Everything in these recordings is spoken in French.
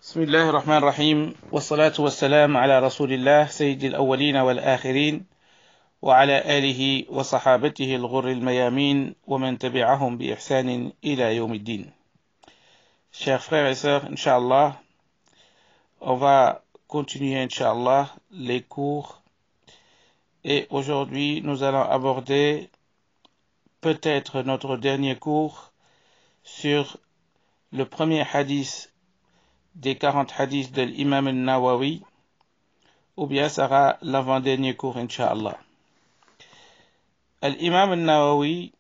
بسم الله الرحمن الرحيم والصلاة والسلام على رسول الله سيد الأولين والآخرين وعلى آله وصحابته الغر الميامين ومن تبعهم بإحسان إلى يوم الدين. Chers frères et sœurs, Inch'Allah, on va continuer Inch'Allah les cours et aujourd'hui nous allons aborder peut-être notre dernier cours sur le premier hadith des 40 hadiths de l'imam al-Nawawi, ou bien sera l'avant-dernier cours, Inch'Allah. L'imam al-Nawawi,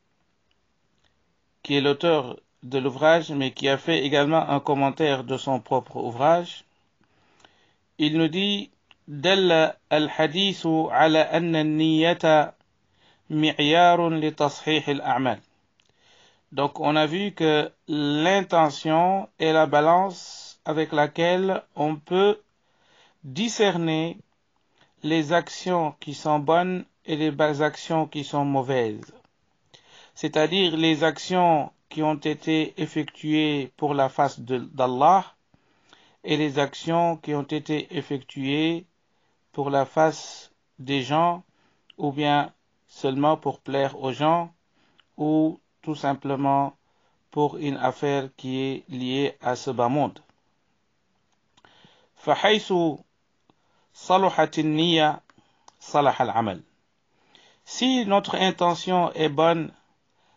qui est l'auteur de l'ouvrage, mais qui a fait également un commentaire de son propre ouvrage, il nous dit دل الحديث على أن النية معيار لتصحيح الأعمال. Donc on a vu que l'intention est la balance avec laquelle on peut discerner les actions qui sont bonnes et les actions qui sont mauvaises. C'est-à-dire les actions qui ont été effectuées pour la face d'Allah et les actions qui ont été effectuées pour la face des gens, ou bien seulement pour plaire aux gens, ou tout simplement pour une affaire qui est liée à ce bas monde. فحيث صلحت النية صلح العمل. Si notre intention est bonne,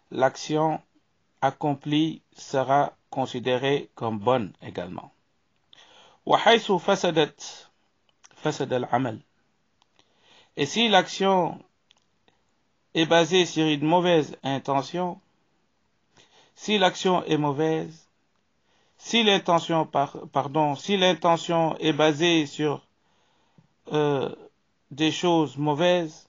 l'action accomplie sera considérée comme bonne également. وحيث فسدت فسد العمل. Et si l'action est basée sur une mauvaise intention, si l'action est mauvaise, si l'intention est basée sur des choses mauvaises,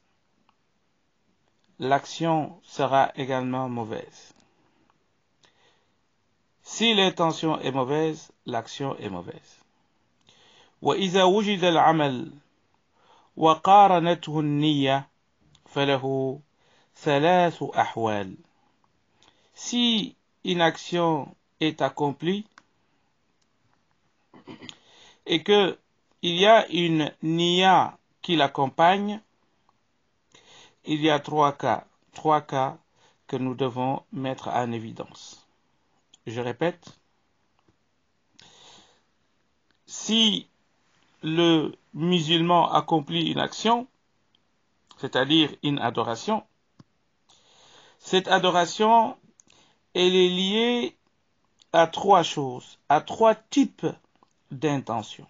l'action sera également mauvaise. Si l'intention est mauvaise, l'action est mauvaise. وإذا وجد العمل وقارنته النية فله ثلاث أحوال. Si une action est accomplie et que il y a une niya qui l'accompagne, il y a trois cas que nous devons mettre en évidence. Je répète, si le musulman accomplit une action, c'est-à-dire une adoration, cette adoration, elle est liée à trois choses, à trois types d'intention.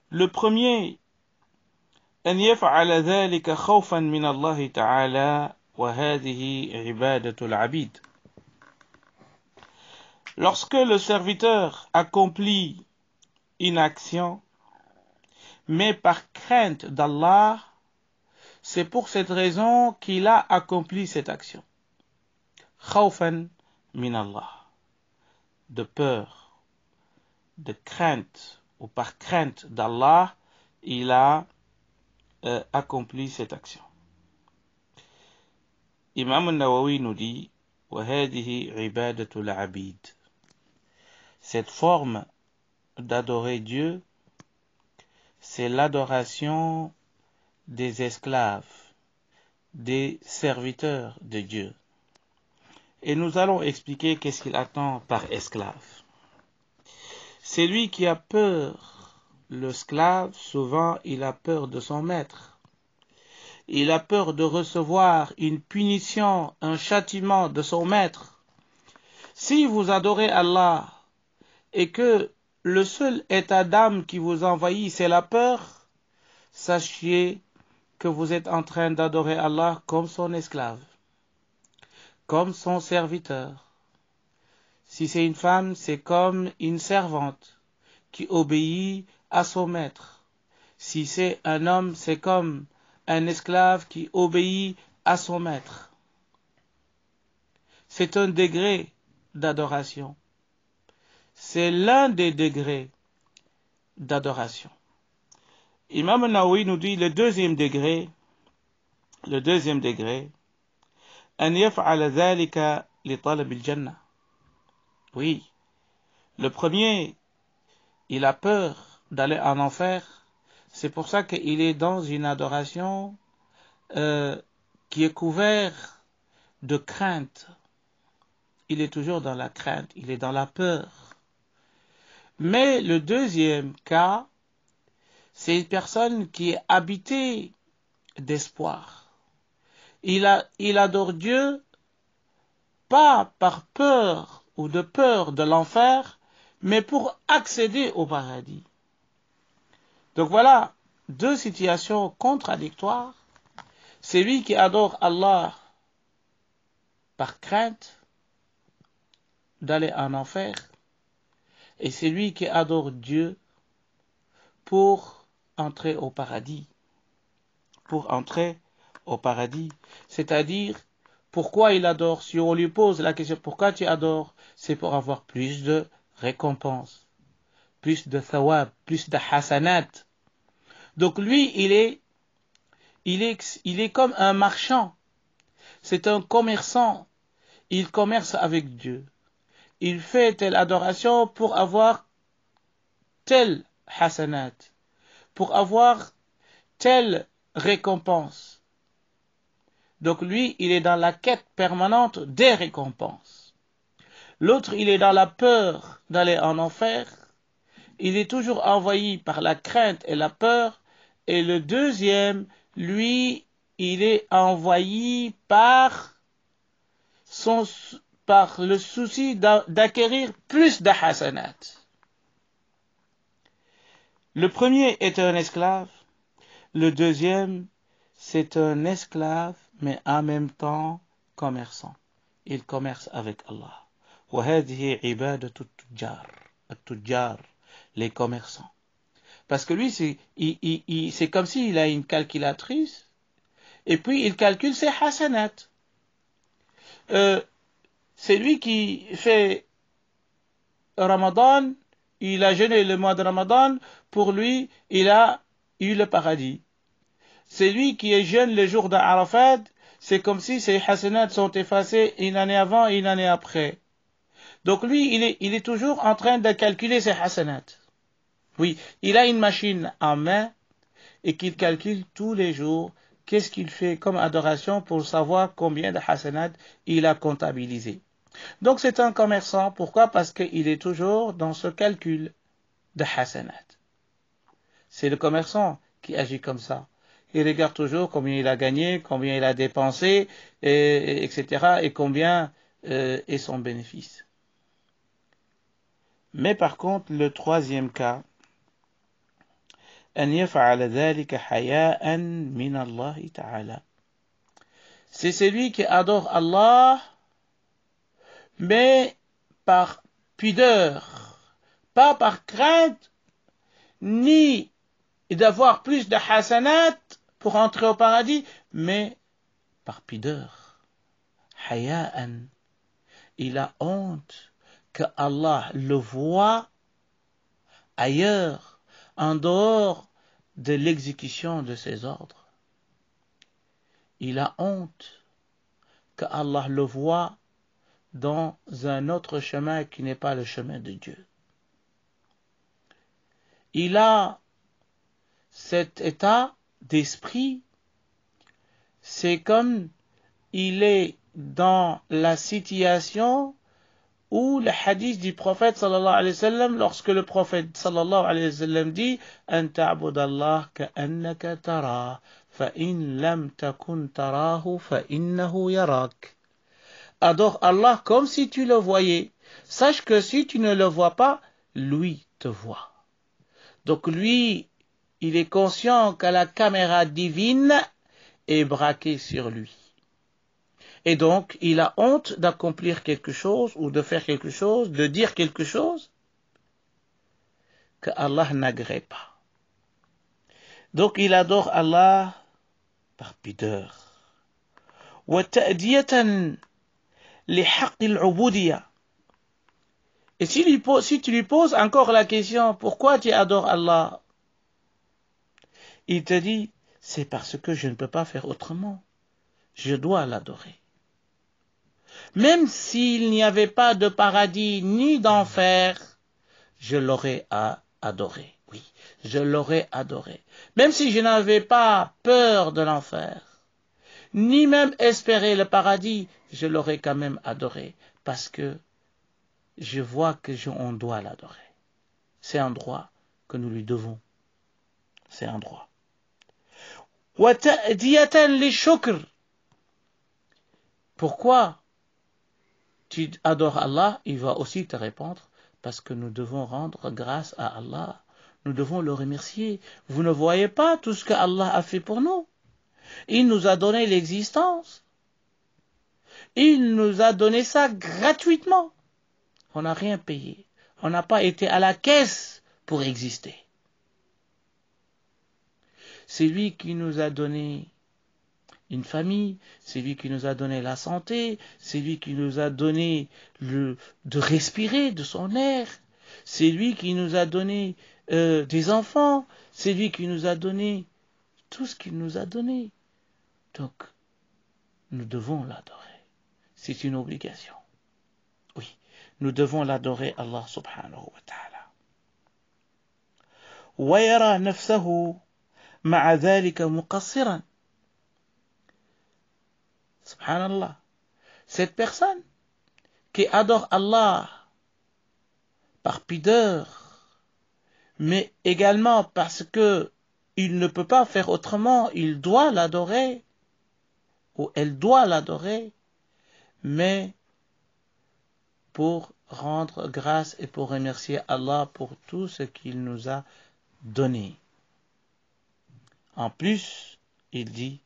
Le premier, أن يفعل ذلك خوفا من الله تعالى وهذه عبادة العبيد. Lorsque le serviteur accomplit une action, mais par crainte d'Allah, c'est pour cette raison qu'il a accompli cette action. خوفا من Allah, de peur, de crainte, ou par crainte d'Allah, il a accompli cette action. Imam al-Nawawi nous dit وَهَذِهِ عِبَادَةُ الْعَبِيدِ. Cette forme d'adorer Dieu, c'est l'adoration des esclaves, des serviteurs de Dieu. Et nous allons expliquer qu'est-ce qu'il attend par esclave. C'est lui qui a peur. L'esclave, souvent, il a peur de son maître. Il a peur de recevoir une punition, un châtiment de son maître. Si vous adorez Allah et que le seul état d'âme qui vous envahit, c'est la peur, sachez que vous êtes en train d'adorer Allah comme son esclave, comme son serviteur. Si c'est une femme, c'est comme une servante qui obéit à son maître. Si c'est un homme, c'est comme un esclave qui obéit à son maître. C'est un degré d'adoration. C'est l'un des degrés d'adoration. Imam Nawawi nous dit le deuxième degré, أن يفعل ذلك لطلب الجنة. Oui, le premier, il a peur d'aller en enfer. C'est pour ça qu'il est dans une adoration qui est couverte de crainte. Il est toujours dans la crainte, il est dans la peur. Mais le deuxième cas, c'est une personne qui est habitée d'espoir. Il adore Dieu pas par peur ou de peur de l'enfer, mais pour accéder au paradis. Donc voilà deux situations contradictoires. C'est lui qui adore Allah par crainte d'aller en enfer, et c'est lui qui adore Dieu pour entrer au paradis. Pour entrer au paradis. C'est-à-dire, pourquoi il adore? Si on lui pose la question, pourquoi tu adores? C'est pour avoir plus de récompenses, plus de thawab, plus de hasanat. Donc lui, il est comme un marchand. C'est un commerçant. Il commerce avec Dieu. Il fait telle adoration pour avoir telle hasanat, pour avoir telle récompense. Donc lui, il est dans la quête permanente des récompenses. L'autre, il est dans la peur d'aller en enfer. Il est toujours envahi par la crainte et la peur. Et le deuxième, lui, il est envahi par le souci d'acquérir plus de hasanat. Le premier est un esclave. Le deuxième, c'est un esclave, mais en même temps commerçant. Il commerce avec Allah. وهذه عبادة التجار, les commerçants. Parce que lui, c'est comme s'il a une calculatrice, et puis il calcule ses hasanat. C'est lui qui fait Ramadan, il a jeûné le mois de Ramadan, pour lui, il a eu le paradis. C'est lui qui est jeune le jour d'Arafat, c'est comme si ses hasanats sont effacés une année avant et une année après. Donc lui, il est toujours en train de calculer ses hasanats. Oui, il a une machine en main et qu'il calcule tous les jours qu'est-ce qu'il fait comme adoration pour savoir combien de hasanats il a comptabilisé. Donc c'est un commerçant. Pourquoi? Parce qu'il est toujours dans ce calcul de hasanat. C'est le commerçant qui agit comme ça. Il regarde toujours combien il a gagné, combien il a dépensé, etc. et combien est son bénéfice. Mais par contre, le troisième cas, أن يفعل ذلك حياء من الله تعالى. C'est celui qui adore Allah, mais par pudeur, pas par crainte, ni d'avoir plus de hasanat pour entrer au paradis, mais par pudeur. Haya'an. Il a honte que Allah le voit ailleurs, en dehors de l'exécution de ses ordres. Il a honte que Allah le voit dans un autre chemin qui n'est pas le chemin de Dieu. Il a cet état d'esprit, c'est comme il est dans la situation où le hadith du prophète sallallahu alayhi wa sallam, lorsque le prophète sallallahu alayhi wa sallam dit أن تعبد الله كأنك تراه فإن لم تكن تراه فإنه يراك. Adore Allah comme si tu le voyais. Sache que si tu ne le vois pas, lui te voit. Donc lui, il est conscient que la caméra divine est braquée sur lui. Et donc, il a honte d'accomplir quelque chose, ou de faire quelque chose, de dire quelque chose, que Allah n'agrée pas. Donc, il adore Allah par pudeur. وَتَأْدِيَةً لِحَقِّ الْعُبُودِيَةِ. Et si tu lui poses encore la question, pourquoi tu adores Allah? Il te dit, c'est parce que je ne peux pas faire autrement. Je dois l'adorer. Même s'il n'y avait pas de paradis ni d'enfer, je l'aurais adoré. Oui, je l'aurais adoré. Même si je n'avais pas peur de l'enfer, ni même espéré le paradis, je l'aurais quand même adoré. Parce que je vois on doit l'adorer. C'est un droit que nous lui devons. C'est un droit. Pourquoi tu adores Allah? Il va aussi te répondre, parce que nous devons rendre grâce à Allah. Nous devons le remercier. Vous ne voyez pas tout ce que Allah a fait pour nous. Il nous a donné l'existence. Il nous a donné ça gratuitement. On n'a rien payé. On n'a pas été à la caisse pour exister. C'est lui qui nous a donné une famille, c'est lui qui nous a donné la santé, c'est lui qui nous a donné de respirer de son air, c'est lui qui nous a donné des enfants, c'est lui qui nous a donné tout ce qu'il nous a donné. Donc, nous devons l'adorer. C'est une obligation. Oui, nous devons l'adorer Allah subhanahu wa ta'ala. ويرى نفسه مع ذلك مقصرا. Subhanallah. Cette personne qui adore Allah par pudeur, mais également parce que il ne peut pas faire autrement, il doit l'adorer, ou elle doit l'adorer, mais pour rendre grâce et pour remercier Allah pour tout ce qu'il nous a donné. En plus, il dit,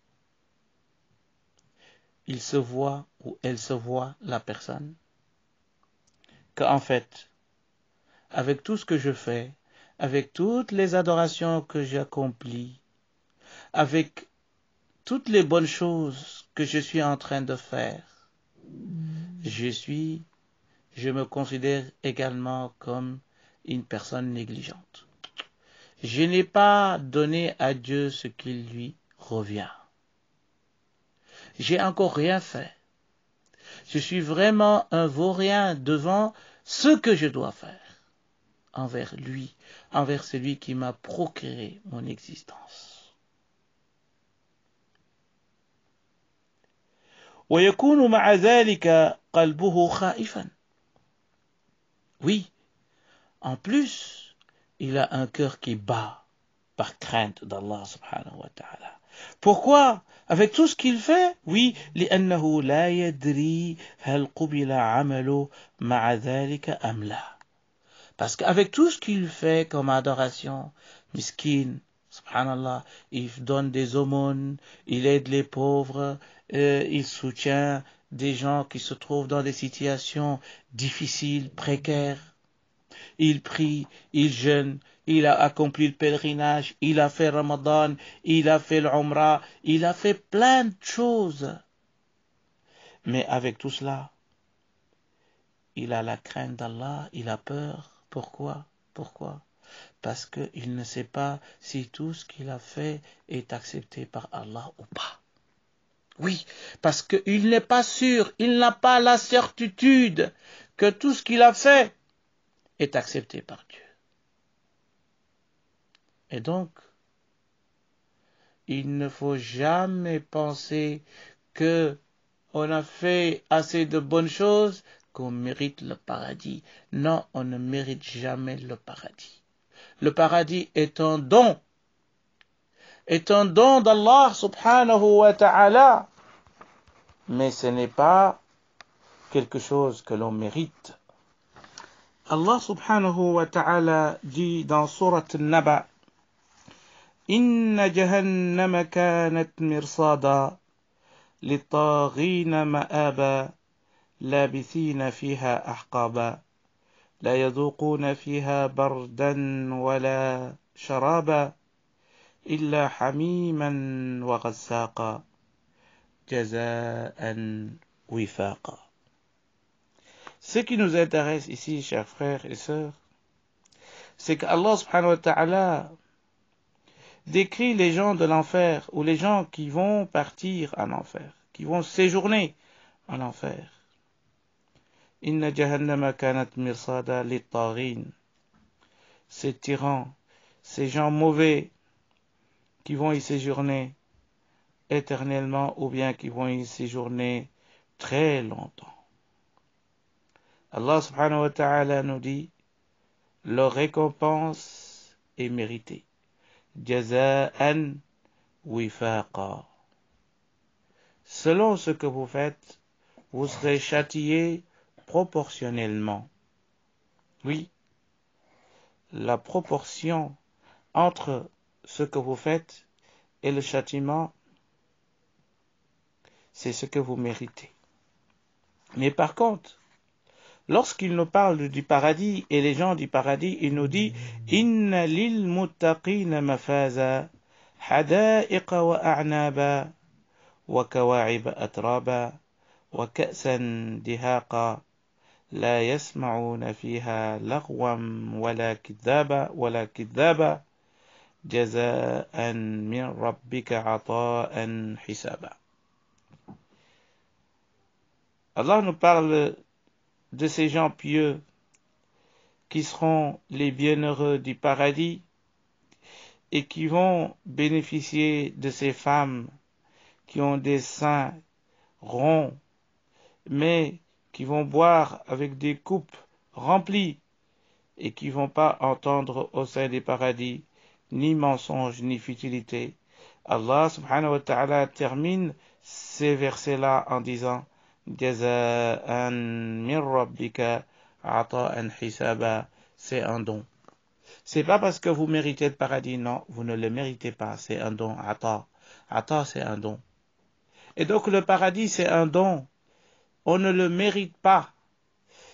il se voit ou elle se voit, la personne, qu'en fait, avec tout ce que je fais, avec toutes les adorations que j'accomplis, avec toutes les bonnes choses que je suis en train de faire, je me considère également comme une personne négligente. Je n'ai pas donné à Dieu ce qui lui revient. J'ai encore rien fait. Je suis vraiment un vaurien devant ce que je dois faire envers lui, envers celui qui m'a procuré mon existence. ويكون مع ذلك قلبه خائفا. Oui, en plus, il a un cœur qui bat par crainte d'Allah subhanahu wa ta'ala. Pourquoi? Avec tout ce qu'il fait? Oui, لأنه لا يدري هل قبل عمله مع ذلك أم لا. Parce qu'avec tout ce qu'il fait comme adoration, miskin, subhanallah, il donne des aumônes, il aide les pauvres, il soutient des gens qui se trouvent dans des situations difficiles, précaires. Il prie, il jeûne, il a accompli le pèlerinage, il a fait Ramadan, il a fait l'Umrah, il a fait plein de choses. Mais avec tout cela, il a la crainte d'Allah, il a peur. Pourquoi? Parce qu'il ne sait pas si tout ce qu'il a fait est accepté par Allah ou pas. Oui, parce qu'il n'est pas sûr, il n'a pas la certitude que tout ce qu'il a fait est accepté par Dieu. Et donc, il ne faut jamais penser que on a fait assez de bonnes choses qu'on mérite le paradis. Non, on ne mérite jamais le paradis. Le paradis est un don d'Allah subhanahu wa ta'ala, mais ce n'est pas quelque chose que l'on mérite. Allah subhanahu wa ta'ala dit dans Surat An-Naba, Inna jahannama kanat mirsada للطاغين مآبا لابثين فيها أحقابا لا يذوقون فيها بردا ولا شرابا إلا حميما وغساقا جزاء وفاقا. Ce qui nous intéresse ici, chers frères et sœurs, c'est qu'Allah subhanahu wa ta'ala décrit les gens de l'enfer, ou les gens qui vont partir en enfer, qui vont séjourner en enfer. Inna jahannama kanat mirsada lit-taghin. ces tyrans, ces gens mauvais qui vont y séjourner éternellement ou bien qui vont y séjourner très longtemps. Allah subhanahu wa ta'ala nous dit, leur récompense est méritée. Jaza'an wifaqa. Selon ce que vous faites, vous serez châtiés proportionnellement. Oui, la proportion entre ce que vous faites et le châtiment, c'est ce que vous méritez. Mais par contre, lorsqu'il nous parle du paradis et les gens du paradis, il nous dit Inna lil muttaqina mafaza hada'iqa wa a'naba wa kawa'ib atraba wa ka'san dihaqa la yasma'una fiha laghwan wala kidhaba jaza'an min rabbika 'ata'an hisaba. Allah nous parle de ces gens pieux qui seront les bienheureux du paradis et qui vont bénéficier de ces femmes qui ont des seins ronds, mais qui vont boire avec des coupes remplies et qui vont pas entendre au sein des paradis ni mensonge ni futilité. Allah subhanahu wa ta'ala termine ces versets-là en disant Jaza'an min rabbika ata'an hisaba, c'est un don. C'est pas parce que vous méritez le paradis, non, vous ne le méritez pas, c'est un don. Ata, c'est un don. Et donc le paradis, c'est un don. On ne le mérite pas.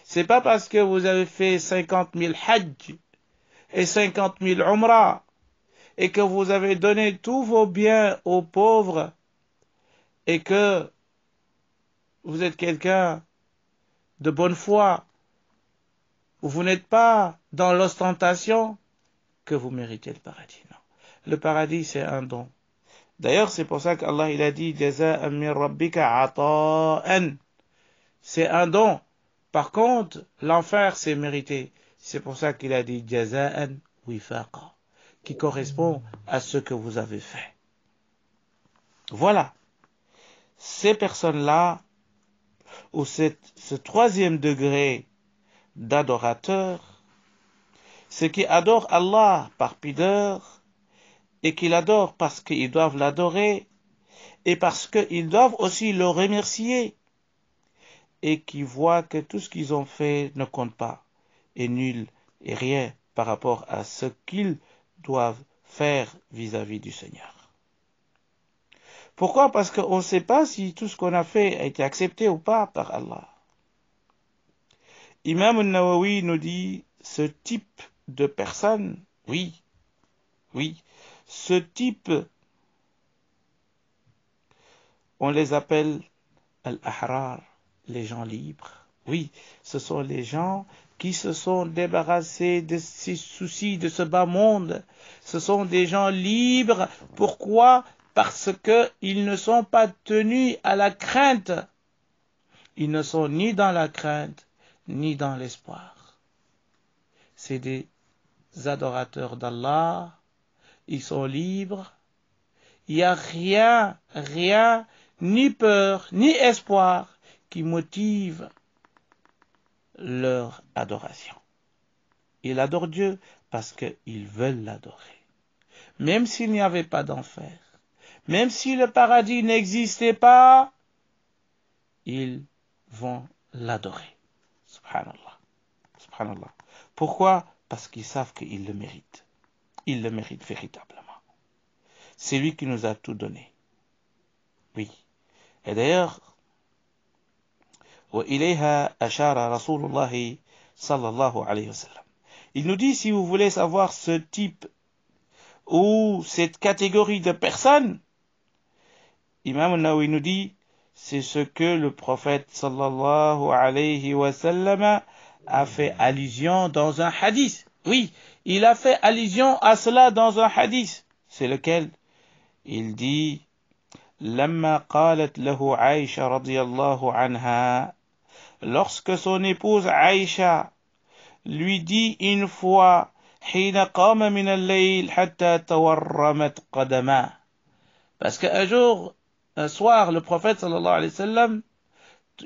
C'est pas parce que vous avez fait 50 000 hajj et 50 000 umrah et que vous avez donné tous vos biens aux pauvres et que vous êtes quelqu'un de bonne foi, vous n'êtes pas dans l'ostentation, que vous méritez le paradis. Non. Le paradis, c'est un don. D'ailleurs, c'est pour ça qu'Allah il a dit Jaza'an min rabbika ata'an. C'est un don. Par contre, l'enfer, c'est mérité. C'est pour ça qu'il a dit Jaza'an wifaqa, qui correspond à ce que vous avez fait. Voilà. Ces personnes-là, ou ce troisième degré d'adorateurs, ceux qui adorent Allah par pudeur, et qui l'adorent parce qu'ils doivent l'adorer, et parce qu'ils doivent aussi le remercier, et qui voient que tout ce qu'ils ont fait ne compte pas, est nul et rien par rapport à ce qu'ils doivent faire vis-à-vis du Seigneur. Pourquoi? Parce qu'on ne sait pas si tout ce qu'on a fait a été accepté ou pas par Allah. Imam al-Nawawi nous dit, ce type de personne, oui, ce type, on les appelle al-ahrar, les gens libres. Oui, ce sont les gens qui se sont débarrassés de ces soucis de ce bas monde. Ce sont des gens libres. Pourquoi? Parce qu'ils ne sont pas tenus à la crainte. Ils ne sont ni dans la crainte, ni dans l'espoir. C'est des adorateurs d'Allah. Ils sont libres. Il n'y a rien, ni peur, ni espoir qui motive leur adoration. Ils adorent Dieu parce qu'ils veulent l'adorer. Même s'il n'y avait pas d'enfer, même si le paradis n'existait pas, ils vont l'adorer. Subhanallah. Subhanallah. Pourquoi? Parce qu'ils savent qu'ils le méritent. Ils le méritent véritablement. C'est lui qui nous a tout donné. Oui. Et d'ailleurs, وإليها أشار رسول الله صلى الله عليه وسلم. Il nous dit, si vous voulez savoir ce type ou cette catégorie de personnes, Imam Nawawi nous dit, c'est ce que le prophète sallallahu alayhi wa sallam a fait allusion dans un hadith. Oui, il a fait allusion à cela dans un hadith. C'est lequel? Il dit, لما قالت له عائشة رضي الله عنها, lorsque son épouse Aïcha lui dit une fois حين قام من الليل حتى تورمت قدماه. Parce qu'un jour, un soir, le prophète sallallahu alayhi wa sallam,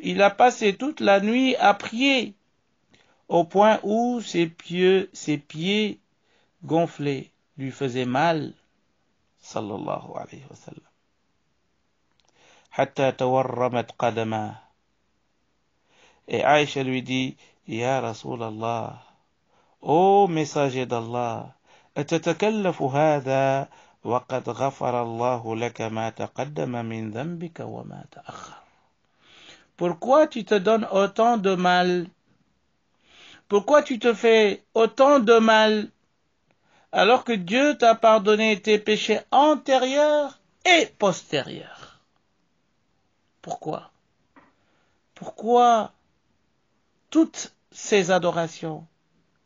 il a passé toute la nuit à prier, au point où ses pieds gonflés lui faisaient mal, sallallahu alayhi wa sallam. حتى تورمت قدماه. Et Aïcha lui dit, Ya Rasulallah, ô messager d'Allah, أتتكلف هذا وقد غفر الله لك ما تقدم من ذنبك وما تأخر. Pourquoi tu te donnes autant de mal? Pourquoi tu te fais autant de mal alors que Dieu t'a pardonné tes péchés antérieurs et postérieurs? Pourquoi? Pourquoi toutes ces adorations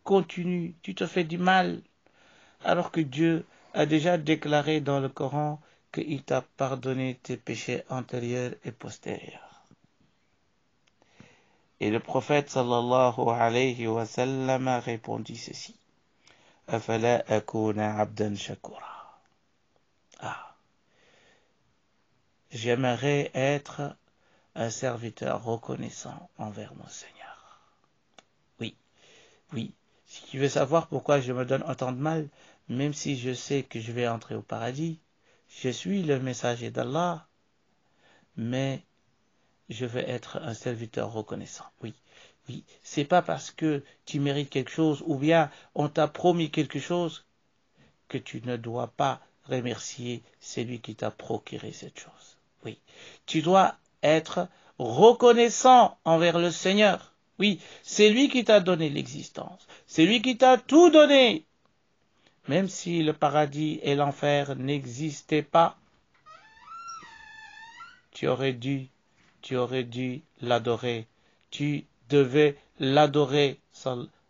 continuent? Tu te fais du mal alors que Dieu a déjà déclaré dans le Coran qu'il t'a pardonné tes péchés antérieurs et postérieurs. Et le prophète sallallahu alayhi wa sallam a répondu ceci. Afala akuna abdan shakura. Ah, j'aimerais être un serviteur reconnaissant envers mon Seigneur. Oui, oui. Si tu veux savoir pourquoi je me donne autant de mal, même si je sais que je vais entrer au paradis, je suis le messager d'Allah, mais je veux être un serviteur reconnaissant. Oui, oui. C'est pas parce que tu mérites quelque chose ou bien on t'a promis quelque chose que tu ne dois pas remercier celui qui t'a procuré cette chose. Oui, tu dois être reconnaissant envers le Seigneur. Oui, c'est lui qui t'a donné l'existence. C'est lui qui t'a tout donné. Même si le paradis et l'enfer n'existaient pas, tu aurais dû l'adorer. Tu devais l'adorer,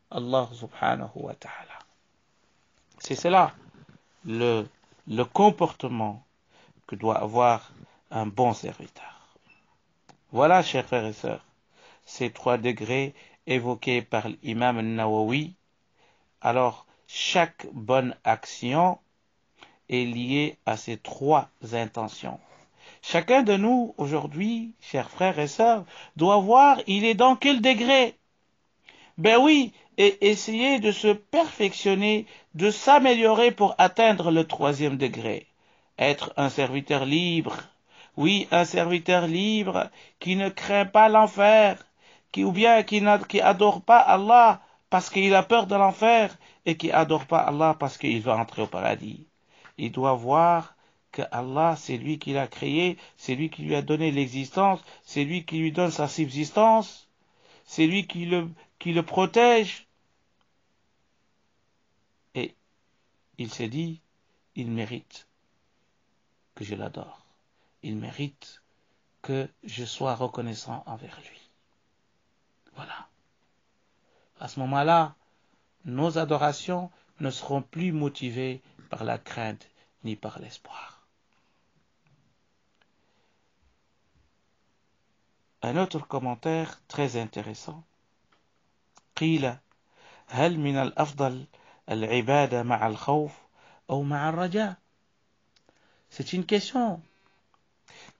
Allah subhanahu wa ta'ala. C'est cela, le comportement que doit avoir un bon serviteur. Voilà, chers frères et sœurs, ces 3 degrés évoqués par l'imam Nawawi. Alors, chaque bonne action est liée à ces 3 intentions. Chacun de nous, aujourd'hui, chers frères et sœurs, doit voir il est dans quel degré. Ben oui, et essayer de se perfectionner, de s'améliorer pour atteindre le 3e degré. Être un serviteur libre. Oui, un serviteur libre qui ne craint pas l'enfer, qui adore pas Allah parce qu'il a peur de l'enfer et qui adore pas Allah parce qu'il veut entrer au paradis. Il doit voir que Allah, c'est lui qui l'a créé, c'est lui qui lui a donné l'existence, c'est lui qui lui donne sa subsistance, c'est lui qui le protège. Et il s'est dit, il mérite que je l'adore. Il mérite que je sois reconnaissant envers lui. Voilà. À ce moment-là, nos adorations ne seront plus motivées par la crainte ni par l'espoir. Un autre commentaire très intéressant. قيل هل من الأفضل العبادة مع الخوف أو مع الرجاء? C'est une question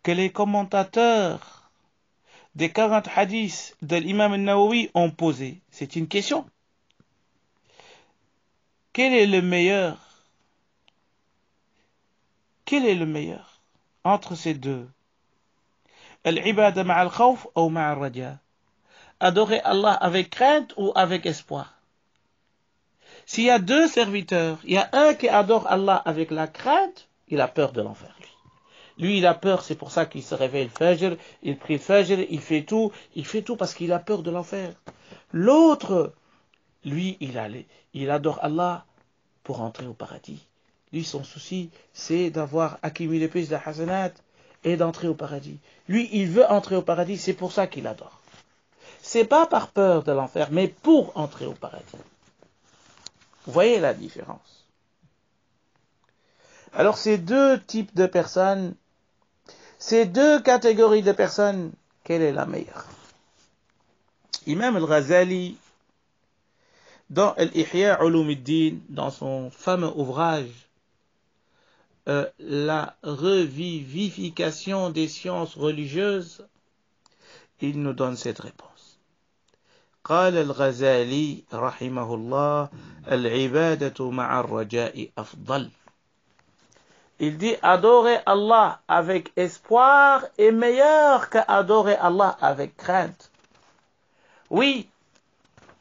que les commentateurs des 40 hadiths de l'imam al-Nawawi ont posée. C'est une question. Quel est le meilleur? Quel est le meilleur entre ces deux? Al-ibada ma'a al-khawf ou ma'a al-raja? Adorer Allah avec crainte ou avec espoir? S'il y a 2 serviteurs, il y a un qui adore Allah avec la crainte, il a peur de l'enfer, lui. Lui, il a peur, c'est pour ça qu'il se réveille le Fajr, il prie le Fajr, il fait tout parce qu'il a peur de l'enfer. L'autre, lui, il adore Allah pour entrer au paradis. Lui, son souci, c'est d'avoir accumulé plus de hasanat et d'entrer au paradis. Lui, il veut entrer au paradis, c'est pour ça qu'il adore. C'est pas par peur de l'enfer, mais pour entrer au paradis. Vous voyez la différence. Alors, ces 2 types de personnes, ces 2 catégories de personnes, quelle est la meilleure? Imam al-Ghazali, dans Al-Ihya Ulumuddin, dans son fameux ouvrage, la revivification des sciences religieuses, il nous donne cette réponse. قال الغزالي رحمه الله العبادة مع الرجاء أفضل. Il dit adorer Allah avec espoir est meilleur qu'adorer Allah avec crainte. Oui.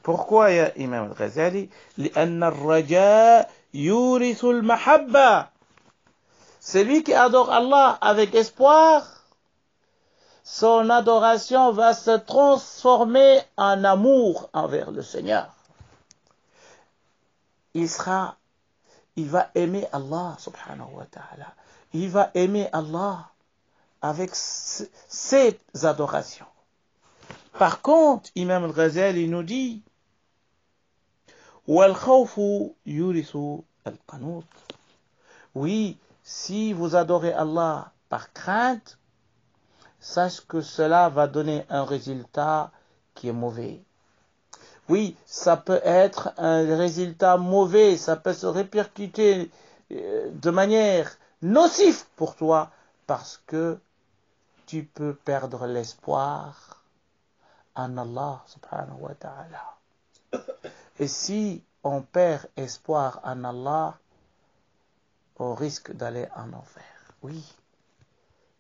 Pourquoi يا إمام الغزالي؟ لأن الرجاء يورث المحبة. Celui qui adore Allah avec espoir, son adoration va se transformer en amour envers le Seigneur. Il va aimer Allah subhanahu wa ta'ala. Il va aimer Allah avec ses adorations. Par contre, Imam al-Ghazali nous dit وَالْخَوْفُ يُورِثُ الْقَنُوطِ. Oui, si vous adorez Allah par crainte, sache que cela va donner un résultat qui est mauvais. Oui, ça peut être un résultat mauvais, ça peut se répercuter de manière nocive pour toi, parce que tu peux perdre l'espoir en Allah subhanahu wa ta'ala. Et si on perd espoir en Allah, on risque d'aller en enfer. Oui.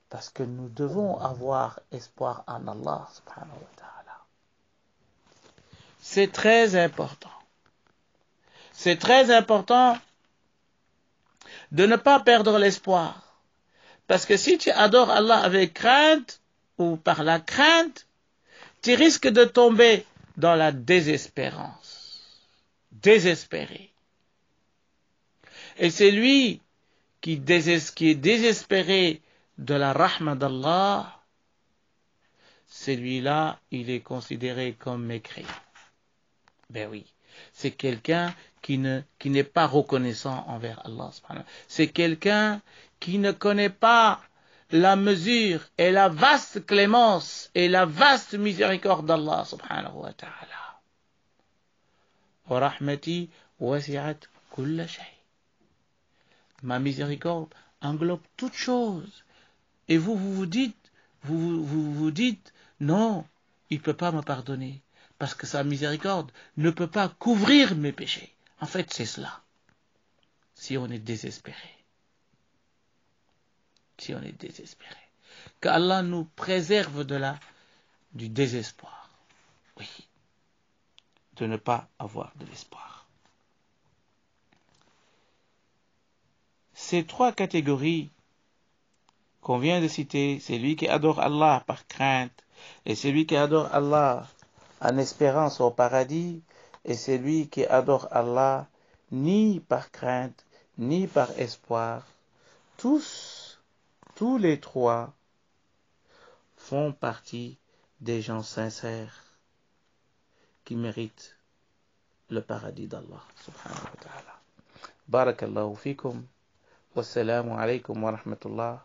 Parce que nous devons avoir espoir en Allah subhanahu wa ta'ala. C'est très important. C'est très important de ne pas perdre l'espoir. Parce que si tu adores Allah avec crainte, ou par la crainte, tu risques de tomber dans la désespérance. Désespéré. Et c'est lui qui est désespéré de la rahma d'Allah, celui-là, il est considéré comme mécréant. Ben oui, c'est quelqu'un qui n'est pas reconnaissant envers Allah. C'est quelqu'un qui ne connaît pas la mesure et la vaste clémence et la vaste miséricorde d'Allah subhanahu wa ta'ala. Wa rahmati wasi'at kulla shay. Ma miséricorde englobe toute chose. Et vous vous dites, non, il ne peut pas me pardonner, parce que sa miséricorde ne peut pas couvrir mes péchés. En fait, c'est cela. Si on est désespéré. Si on est désespéré. Qu'Allah nous préserve du désespoir. Oui. De ne pas avoir de l'espoir. Ces trois catégories qu'on vient de citer, c'est lui qui adore Allah par crainte, et celui qui adore Allah en espérance au paradis, et celui qui adore Allah ni par crainte, ni par espoir. Tous les trois font partie des gens sincères qui méritent le paradis d'Allah subhanahu wa ta'ala. Barakallahu fikum, wassalamu alaykum wa rahmatullah.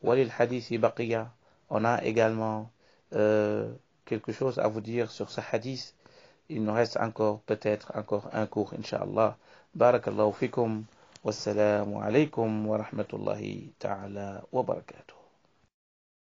Walil hadithi baqiya. On a également quelque chose à vous dire sur ce hadith. Il nous reste peut-être encore un cours, incha'Allah. Barakallahu fikum. Wassalamu alaykum wa rahmatullahi ta'ala wa barakatuh.